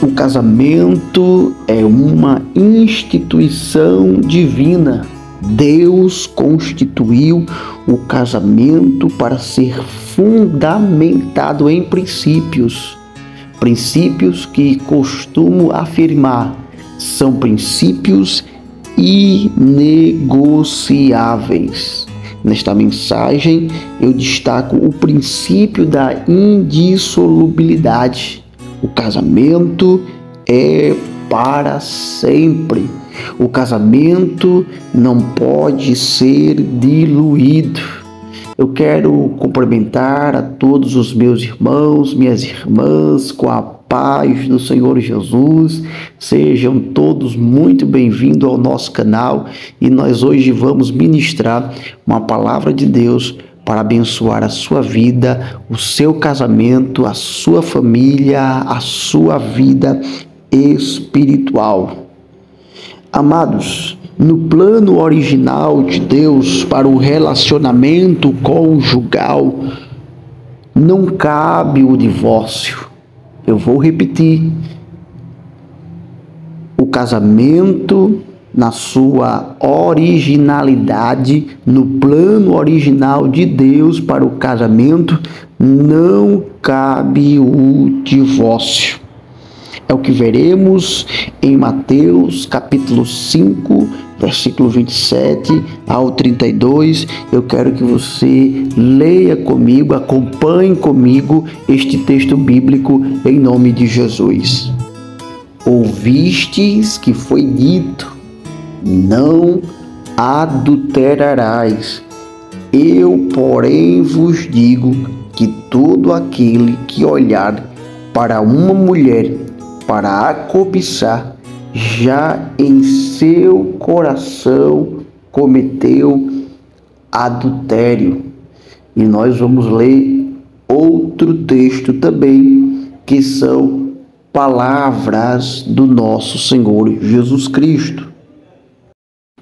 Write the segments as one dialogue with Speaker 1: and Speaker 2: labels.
Speaker 1: O casamento é uma instituição divina. Deus constituiu o casamento para ser fundamentado em princípios. Princípios que costumo afirmar são princípios inegociáveis. Nesta mensagem, eu destaco o princípio da indissolubilidade. O casamento é para sempre. O casamento não pode ser diluído. Eu quero cumprimentar a todos os meus irmãos, minhas irmãs, com a paz do Senhor Jesus. Sejam todos muito bem-vindos ao nosso canal e nós hoje vamos ministrar uma palavra de Deus para abençoar a sua vida, o seu casamento, a sua família, a sua vida espiritual. Amados, no plano original de Deus para o relacionamento conjugal, não cabe o divórcio. Eu vou repetir. O casamento, na sua originalidade, no plano original de Deus para o casamento, não cabe o divórcio. É o que veremos em Mateus capítulo 5, versículo 27 ao 32. Eu quero que você leia comigo, acompanhe comigo este texto bíblico em nome de Jesus. Ouvistes que foi dito: não adulterarás. Eu, porém, vos digo que todo aquele que olhar para uma mulher para a cobiçar, já em seu coração cometeu adultério. E nós vamos ler outro texto também, que são palavras do nosso Senhor Jesus Cristo.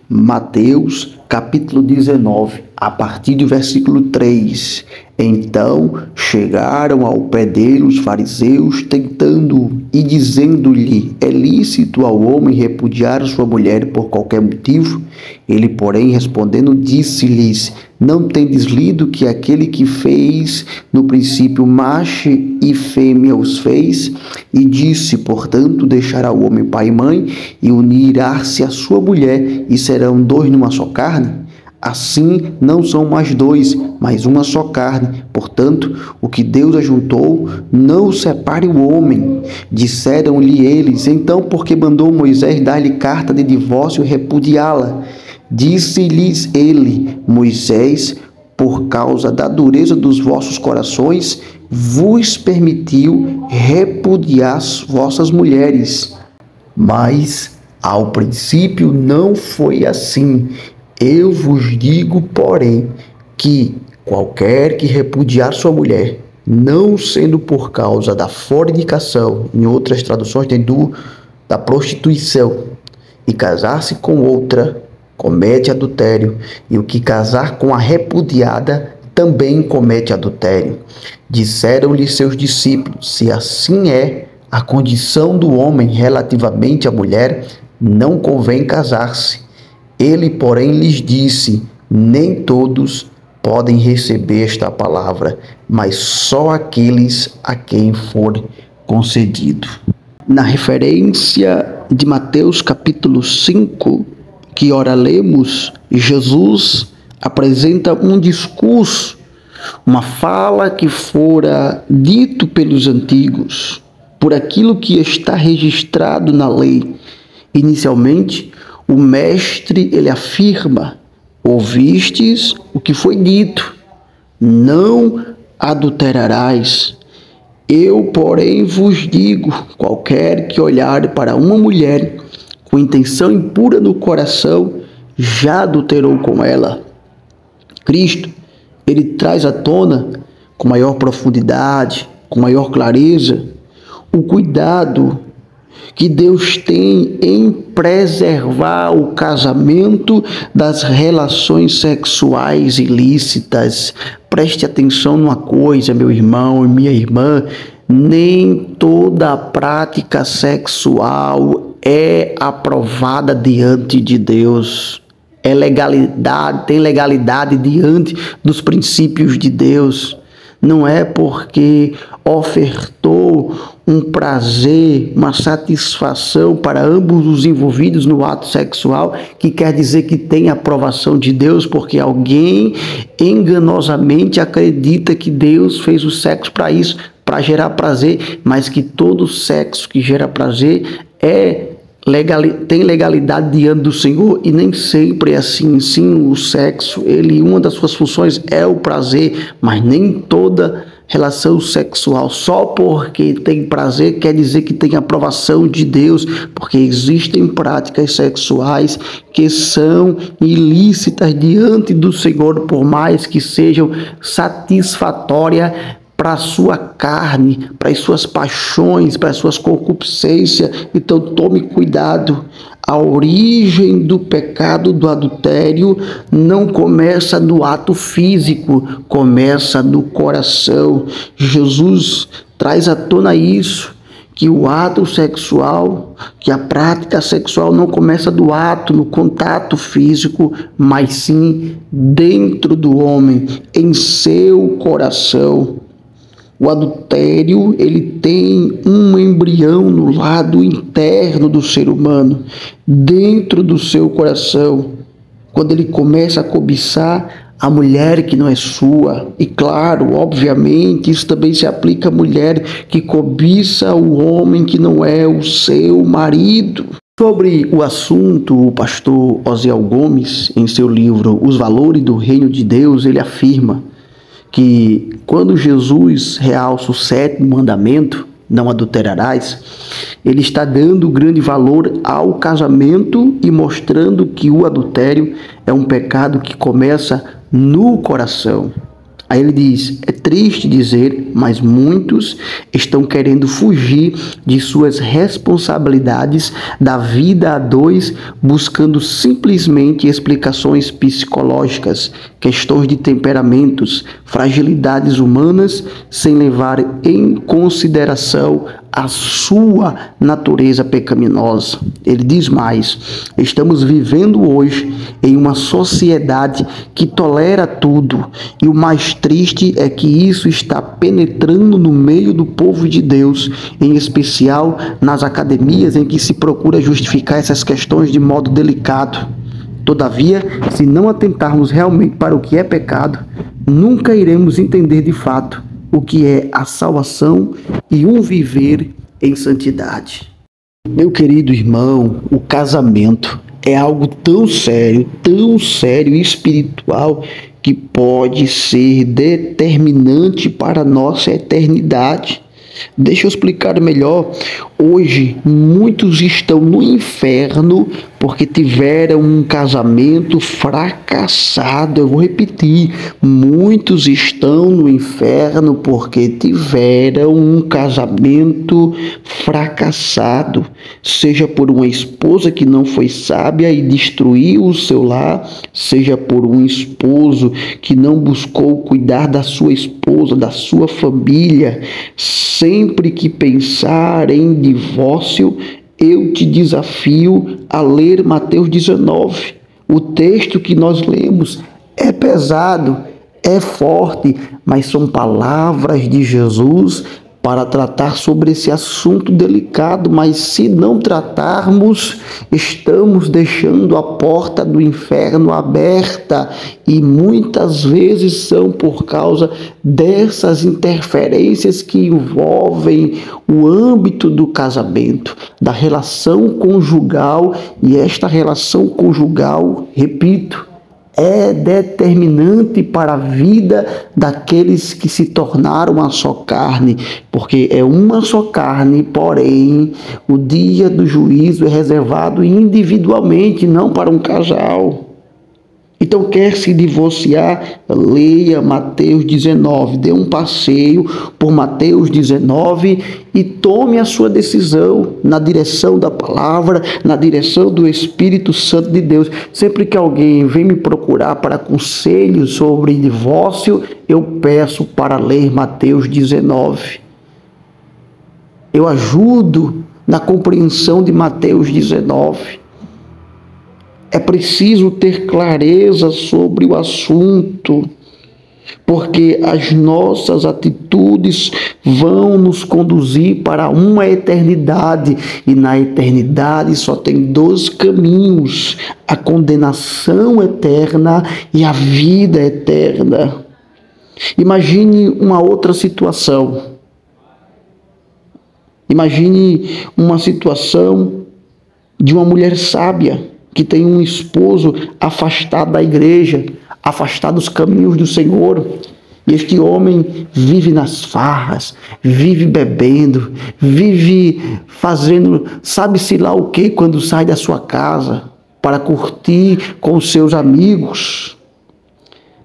Speaker 1: Mateus capítulo 19, a partir do versículo 3. Então chegaram ao pé dele os fariseus, tentando-o e dizendo-lhe: é lícito ao homem repudiar sua mulher por qualquer motivo? Ele, porém, respondendo, disse-lhes: não tendes lido que aquele que fez no princípio macho e fêmea os fez? E disse: portanto, deixará o homem pai e mãe e unirá-se à sua mulher, e serão dois numa só carne? Assim não são mais dois, mas uma só carne. Portanto, o que Deus ajuntou, não o separe o homem. Disseram-lhe eles: então, por que mandou Moisés dar-lhe carta de divórcio e repudiá-la? Disse-lhes ele: Moisés, por causa da dureza dos vossos corações, vos permitiu repudiar as vossas mulheres. Mas, ao princípio, não foi assim. Eu vos digo, porém, que qualquer que repudiar sua mulher, não sendo por causa da fornicação, em outras traduções tem da prostituição, e casar-se com outra, comete adultério, e o que casar com a repudiada também comete adultério. Disseram-lhe seus discípulos: se assim é a condição do homem relativamente à mulher, não convém casar-se. Ele, porém, lhes disse: nem todos podem receber esta palavra, mas só aqueles a quem for concedido. Na referência de Mateus capítulo 5, que ora lemos, Jesus apresenta um discurso, uma fala que fora dito pelos antigos, por aquilo que está registrado na lei. Inicialmente, o mestre, ele afirma: ouvistes o que foi dito, não adulterarás. Eu, porém, vos digo: qualquer que olhar para uma mulher com intenção impura no coração, já adulterou com ela. Cristo, ele traz à tona, com maior profundidade, com maior clareza, o cuidado que Deus tem em preservar o casamento das relações sexuais ilícitas. Preste atenção numa coisa, meu irmão e minha irmã. Nem toda prática sexual é aprovada diante de Deus. Tem legalidade diante dos princípios de Deus. Não é porque ofertou um prazer, uma satisfação para ambos os envolvidos no ato sexual que quer dizer que tem aprovação de Deus, porque alguém enganosamente acredita que Deus fez o sexo para isso, para gerar prazer, mas que todo sexo que gera prazer tem legalidade diante do Senhor, e nem sempre é assim. Sim, o sexo, uma das suas funções é o prazer, mas nem toda relação sexual, só porque tem prazer, quer dizer que tem aprovação de Deus, porque existem práticas sexuais que são ilícitas diante do Senhor, por mais que sejam satisfatórias para a sua carne, para as suas paixões, para as suas concupiscências. Então tome cuidado. A origem do pecado do adultério não começa no ato físico, começa no coração. Jesus traz à tona isso, que o ato sexual, que a prática sexual não começa do ato, no contato físico, mas sim dentro do homem, em seu coração. O adultério, ele tem um embrião no lado interno do ser humano, dentro do seu coração, quando ele começa a cobiçar a mulher que não é sua. E claro, obviamente, isso também se aplica à mulher que cobiça o homem que não é o seu marido. Sobre o assunto, o pastor Osiel Gomes, em seu livro Os Valores do Reino de Deus, ele afirma que quando Jesus realça o 7º mandamento, não adulterarás, ele está dando grande valor ao casamento e mostrando que o adultério é um pecado que começa no coração. Aí ele diz: é triste dizer, mas muitos estão querendo fugir de suas responsabilidades da vida a dois, buscando simplesmente explicações psicológicas, questões de temperamentos, fragilidades humanas, sem levar em consideração a sua natureza pecaminosa. Ele diz mais: estamos vivendo hoje em uma sociedade que tolera tudo, e o mais triste é que isso está penetrando no meio do povo de Deus, em especial nas academias em que se procura justificar essas questões de modo delicado. Todavia, se não atentarmos realmente para o que é pecado, nunca iremos entender de fato o que é a salvação e um viver em santidade. Meu querido irmão, o casamento é algo tão sério e espiritual, que pode ser determinante para a nossa eternidade. Deixa eu explicar melhor. Hoje, muitos estão no inferno porque tiveram um casamento fracassado. Eu vou repetir. Muitos estão no inferno porque tiveram um casamento fracassado. Seja por uma esposa que não foi sábia e destruiu o seu lar, seja por um esposo que não buscou cuidar da sua esposa, da sua família. Sempre que pensar em divórcio, eu te desafio a ler Mateus 19. O texto que nós lemos é pesado, é forte, mas são palavras de Jesus para tratar sobre esse assunto delicado. Mas se não tratarmos, estamos deixando a porta do inferno aberta, e muitas vezes são por causa dessas interferências que envolvem o âmbito do casamento, da relação conjugal. E esta relação conjugal, repito, é determinante para a vida daqueles que se tornaram uma só carne, porque é uma só carne, porém o dia do juízo é reservado individualmente, não para um casal. Então, quer se divorciar? Leia Mateus 19, dê um passeio por Mateus 19 e tome a sua decisão na direção da palavra, na direção do Espírito Santo de Deus. Sempre que alguém vem me procurar para conselhos sobre divórcio, eu peço para ler Mateus 19. eu ajudo na compreensão de Mateus 19. É preciso ter clareza sobre o assunto, porque as nossas atitudes vão nos conduzir para uma eternidade, e na eternidade só tem dois caminhos: a condenação eterna e a vida eterna. Imagine uma outra situação. Imagine uma situação de uma mulher sábia que tem um esposo afastado da igreja, afastado dos caminhos do Senhor. E este homem vive nas farras, vive bebendo, vive fazendo sabe-se lá o que quando sai da sua casa para curtir com os seus amigos.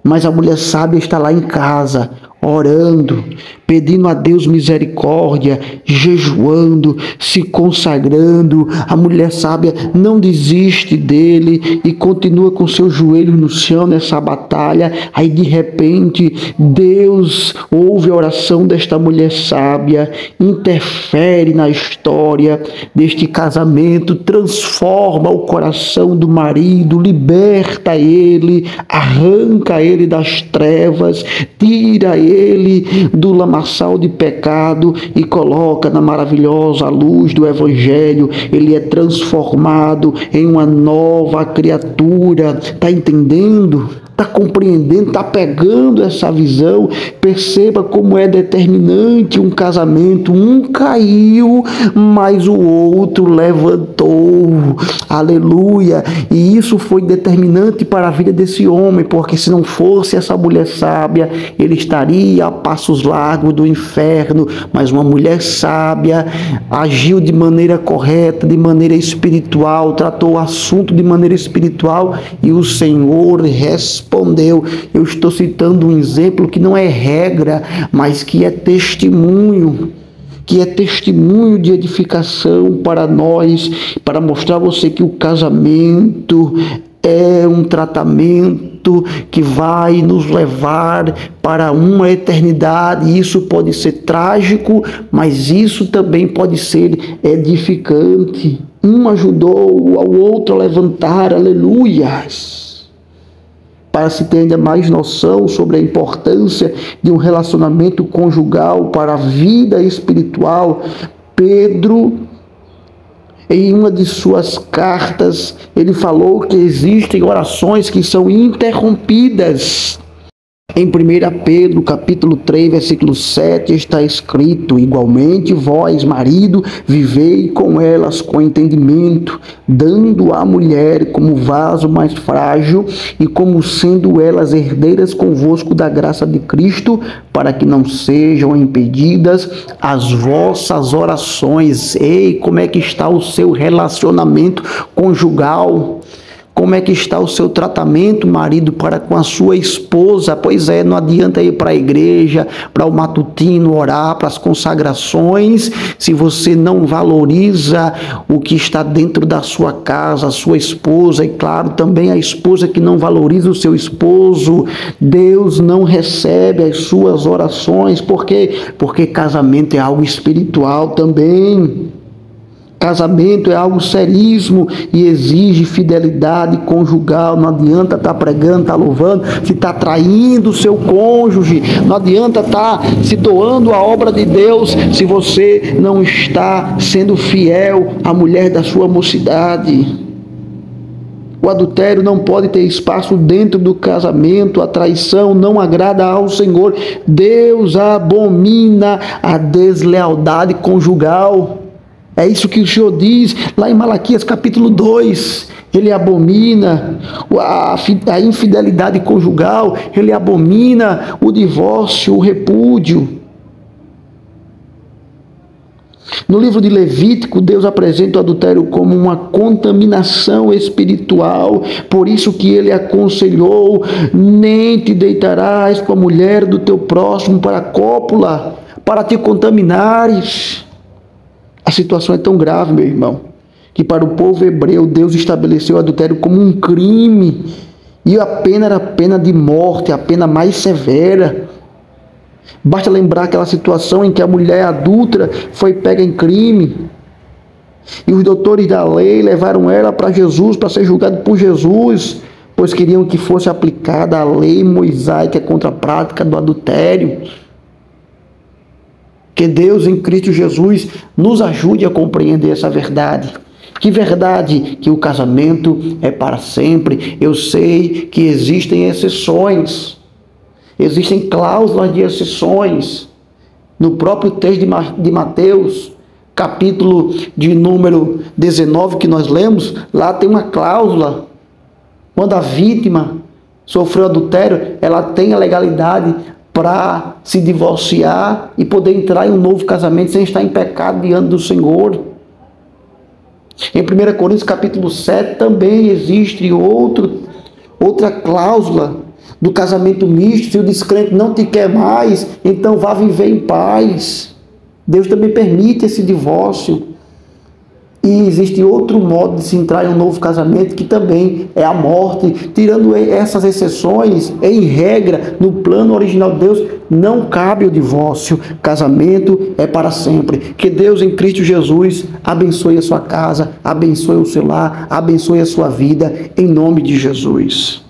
Speaker 1: Mas a mulher sábia está lá em casa, orando, pedindo a Deus misericórdia, jejuando, se consagrando. A mulher sábia não desiste dele e continua com seus joelhos no chão nessa batalha. Aí de repente Deus ouve a oração desta mulher sábia, interfere na história deste casamento, transforma o coração do marido, liberta ele, arranca ele das trevas, tira ele do lamaçal de pecado e coloca na maravilhosa luz do Evangelho. Ele é transformado em uma nova criatura. Está entendendo? Está compreendendo? Está pegando essa visão? Perceba como é determinante um casamento. Um caiu, mas o outro levantou. Aleluia! E isso foi determinante para a vida desse homem, porque se não fosse essa mulher sábia, ele estaria a passos largos do inferno. Mas uma mulher sábia agiu de maneira correta, de maneira espiritual, tratou o assunto de maneira espiritual e o Senhor respondeu. Eu estou citando um exemplo que não é regra, mas que é testemunho. Que é testemunho de edificação para nós, para mostrar a você que o casamento é um tratamento que vai nos levar para uma eternidade. Isso pode ser trágico, mas isso também pode ser edificante. Um ajudou ao outro a levantar, aleluias. Para se ter ainda mais noção sobre a importância de um relacionamento conjugal para a vida espiritual, Pedro, em uma de suas cartas, ele falou que existem orações que são interrompidas. Em 1 Pedro, capítulo 3, versículo 7, está escrito: igualmente vós, marido, vivei com elas com entendimento, dando à mulher como vaso mais frágil e como sendo elas herdeiras convosco da graça de Cristo, para que não sejam impedidas as vossas orações. Ei, como é que está o seu relacionamento conjugal? Como é que está o seu tratamento, marido, para com a sua esposa? Pois é, não adianta ir para a igreja, para o matutino, orar, para as consagrações, se você não valoriza o que está dentro da sua casa, a sua esposa, e claro, também a esposa que não valoriza o seu esposo. Deus não recebe as suas orações. Por quê? Porque casamento é algo espiritual também. Casamento é algo seríssimo e exige fidelidade conjugal. Não adianta estar pregando, estar louvando, se está traindo o seu cônjuge. Não adianta estar se doando a obra de Deus se você não está sendo fiel à mulher da sua mocidade. O adultério não pode ter espaço dentro do casamento. A traição não agrada ao Senhor. Deus abomina a deslealdade conjugal. É isso que o Senhor diz lá em Malaquias capítulo 2. Ele abomina a infidelidade conjugal, ele abomina o divórcio, o repúdio. No livro de Levítico, Deus apresenta o adultério como uma contaminação espiritual. Por isso que ele aconselhou: nem te deitarás com a mulher do teu próximo para a cópula, para te contaminares. A situação é tão grave, meu irmão, que para o povo hebreu Deus estabeleceu o adultério como um crime, e a pena era a pena de morte, a pena mais severa. Basta lembrar aquela situação em que a mulher adúltera foi pega em crime e os doutores da lei levaram ela para Jesus, para ser julgada por Jesus, pois queriam que fosse aplicada a lei mosaica contra a prática do adultério. Que Deus em Cristo Jesus nos ajude a compreender essa verdade. Que verdade? Que o casamento é para sempre. Eu sei que existem exceções. Existem cláusulas de exceções. No próprio texto de Mateus, capítulo de número 19 que nós lemos, lá tem uma cláusula. Quando a vítima sofreu adultério, ela tem a legalidade para se divorciar e poder entrar em um novo casamento sem estar em pecado diante do Senhor. Em 1 Coríntios capítulo 7 também existe outra cláusula do casamento misto. Se o descrente não te quer mais, então vá viver em paz. Deus também permite esse divórcio. E existe outro modo de se entrar em um novo casamento, que também é a morte. Tirando essas exceções, em regra, no plano original de Deus, não cabe o divórcio. Casamento é para sempre. Que Deus em Cristo Jesus abençoe a sua casa, abençoe o seu lar, abençoe a sua vida, em nome de Jesus.